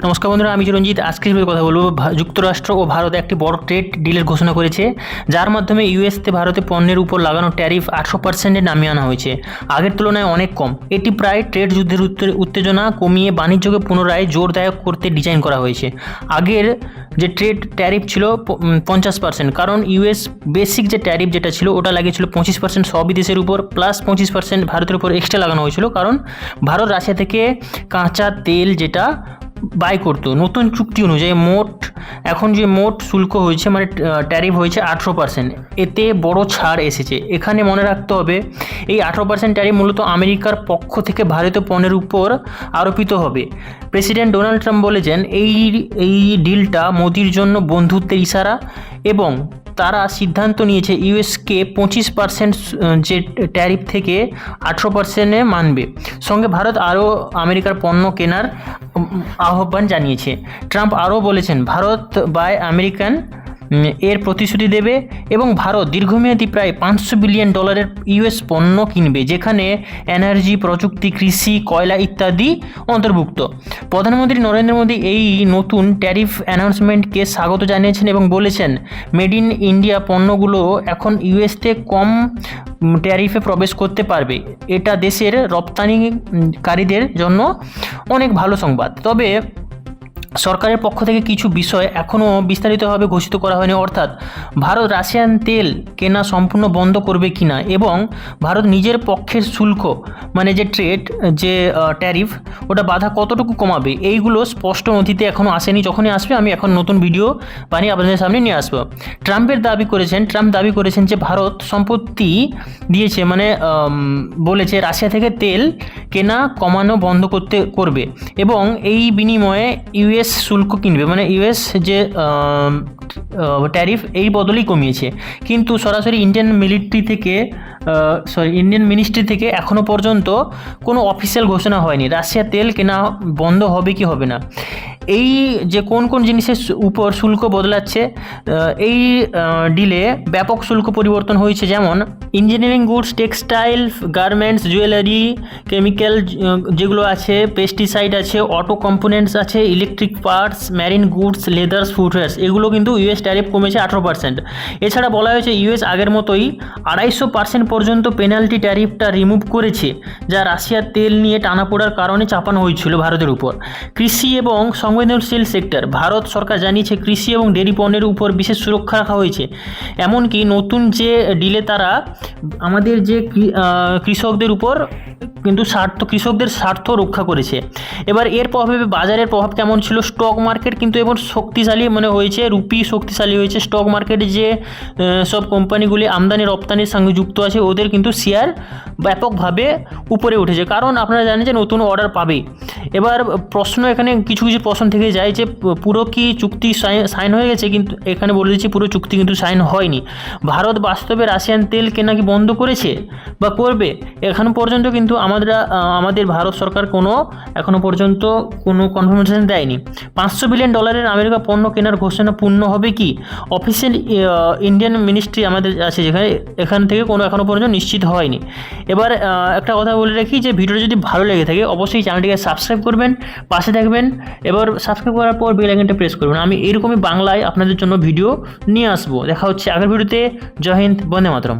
নমস্কার বন্ধুরা, আমি চিরঞ্জিত। আজকে কথা বলবো যুক্তরাষ্ট্র ও ভারত একটি বড় ট্রেড ডিলের ঘোষণা করেছে, যার মাধ্যমে ইউএসতে ভারতে পণ্যের উপর লাগানো ট্যারিফ 800% নামিয়ে আনা হয়েছে। আগের তুলনায় অনেক কম। এটি প্রায় ট্রেড যুদ্ধের উত্তেজনা কমিয়ে বাণিজ্যকে পুনরায় জোরদায়ক করতে ডিজাইন করা হয়েছে। আগের যে ট্রেড ট্যারিফ ছিল 50%, কারণ ইউএস বেসিক যে ট্যারিফ যেটা ছিল ওটা লাগিয়েছিল 25% সব বিদেশের উপর, প্লাস 25% ভারতের উপর এক্সট্রা লাগানো হয়েছিল, কারণ ভারত রাশিয়া থেকে কাঁচা তেল যেটা বাই করতো। নতুন চুক্তি অনুযায়ী এখন যে মোট শুল্ক হয়েছে, মানে ট্যারিফ হয়েছে 18%। এতে বড় ছাড় এসেছে। এখানে মনে রাখতে হবে, এই 18% ট্যারিফ মূলত আমেরিকার পক্ষ থেকে ভারতীয় পণ্যের উপর আরোপিত হবে। প্রেসিডেন্ট ডোনাল্ড ট্রাম্প বলেছেন এই ডিলটা মোদির জন্য বন্ধুত্বের ইশারা, এবং তারা সিদ্ধান্ত নিয়েছে ইউএসকে 25% যে ট্যারিফ থেকে 18%-এ মানবে। সঙ্গে ভারত আরও আমেরিকার পণ্য কেনার আহ্বান জানিয়েছে। ট্রাম্প আরও বলেছেন, ভারত বাই আমেরিকান এর প্রতিশ্রুতি দেবে এবং ভারত দীর্ঘমেয়াদী প্রায় $500 বিলিয়ন ইউএস পণ্য কিনবে, যেখানে এনার্জি, প্রযুক্তি, কৃষি, কয়লা ইত্যাদি অন্তর্ভুক্ত। প্রধানমন্ত্রী নরেন্দ্র মোদী এই নতুন ট্যারিফ অ্যানাউন্সমেন্টকে স্বাগত জানিয়েছেন এবং বলেছেন, মেড ইন ইন্ডিয়া পণ্যগুলো এখন ইউএসতে কম ট্যারিফে প্রবেশ করতে পারবে। এটা দেশের রপ্তানিকারীদের জন্য অনেক ভালো সংবাদ। তবে সরকারের পক্ষ থেকে কিছু বিষয় এখনও বিস্তারিতভাবে ঘোষিত করা হয়নি, অর্থাৎ ভারত রাশিয়ান তেল কেনা সম্পূর্ণ বন্ধ করবে কিনা, এবং ভারত নিজের পক্ষের শুল্ক, মানে যে ট্যারিফ ওটা বাধা কতটুকু কমাবে, এইগুলো স্পষ্ট নথিতে এখনও আসেনি। যখনই আসবে আমি এখন নতুন ভিডিও বানিয়ে আপনাদের সামনে নিয়ে আসবো। ট্রাম্প দাবি করেছেন যে ভারত সম্পত্তি দিয়েছে, মানে বলেছে রাশিয়া থেকে তেল কেনা কমানো বন্ধ করবে, এবং এই বিনিময়ে ইউএস শুল্ক কিনবে, মানে ইউএস যে ট্যারিফ এই বদলেই কমিয়েছে। কিন্তু সরাসরি ইন্ডিয়ান মিনিস্ট্রি থেকে এখনও পর্যন্ত কোনো অফিসিয়াল ঘোষণা হয়নি রাশিয়া তেল কেনা বন্ধ হবে কি হবে না। এই যে কোন কোন জিনিসের উপর শুল্ক বদলাচ্ছে, এই ডিলে ব্যাপক শুল্ক পরিবর্তন হয়েছে, যেমন engineering goods, textile, garments, jewellery, chemical যেগুলো আছে, পেস্টিসাইড আছে, অটো কম্পোনেন্টস আছে, electric parts, marine goods, leathers, footwears, এগুলো কিন্তু ইউএস ট্যারিফ কমেছে 18%। এছাড়া বলা হয়েছে ইউএস আগের মতোই 250% পর্যন্ত পেনাল্টি ট্যারিফটা রিমুভ করেছে, যা রাশিয়ার তেল নিয়ে টানাপোড়ার কারণে চাপানো হয়েছিল ভারতের উপর। কৃষি এবং সংবেদনশীল সেক্টর, ভারত সরকার জানিয়েছে কৃষি এবং ডেরি পণ্যের উপর বিশেষ সুরক্ষা রাখা হয়েছে। এমনকি নতুন যে ডিলে তারা আমাদের যে কৃষকদের উপর কিন্তু কৃষকদের স্বার্থ রক্ষা করেছে। এবার এর প্রভাবে বাজারের প্রভাব কেমন ছিল, স্টক মার্কেট কিন্তু এবার শক্তিশালী হয়েছে, রুপি শক্তিশালী হয়েছে। স্টক মার্কেটে যে সব কোম্পানিগুলি আমদানি রপ্তানির সঙ্গে যুক্ত আছে, ওদের কিন্তু শেয়ার ব্যাপকভাবে উপরে উঠেছে, কারণ আপনারা জানেন যে নতুন অর্ডার পাবে। এবার এখানে কিছু প্রশ্ন থেকে যায় যে পুরো কি চুক্তি সাইন হয়ে গেছে, কিন্তু এখানে বলে দিচ্ছি পুরো চুক্তি কিন্তু সাইন হয়নি। ভারত বাস্তবে রাশিয়ান তেল কেনা কি বন্ধ করেছে বা করবে, এখনো পর্যন্ত কিন্তু আমাদের ভারত সরকার এখনো পর্যন্ত কোনো কনফার্মেশন দেয়নি। $500 বিলিয়ন আমেরিকা পণ্য কেনার ঘোষণা পূর্ণ হবে কি, অফিসিয়াল ইন্ডিয়ান মিনিস্ট্রি আমাদের আছে যেখানে, এখান থেকে এখনো পর্যন্ত নিশ্চিত হয়নি। এবার একটা কথা বলে রাখি যে ভিডিওটা যদি ভালো লেগে থাকে অবশ্যই চ্যানেলটিকে সাবস্ক্রাইব করবেন, পাশে থাকবেন। এবার সাবস্ক্রাইব করার পর বেল আইকনটা প্রেস করবেন। আমি এরকমই বাংলায় আপনাদের জন্য ভিডিও নিয়ে আসবো। দেখা হচ্ছে আগের ভিডিওতে। জয় হিন্দ, বন্দে মাতরম।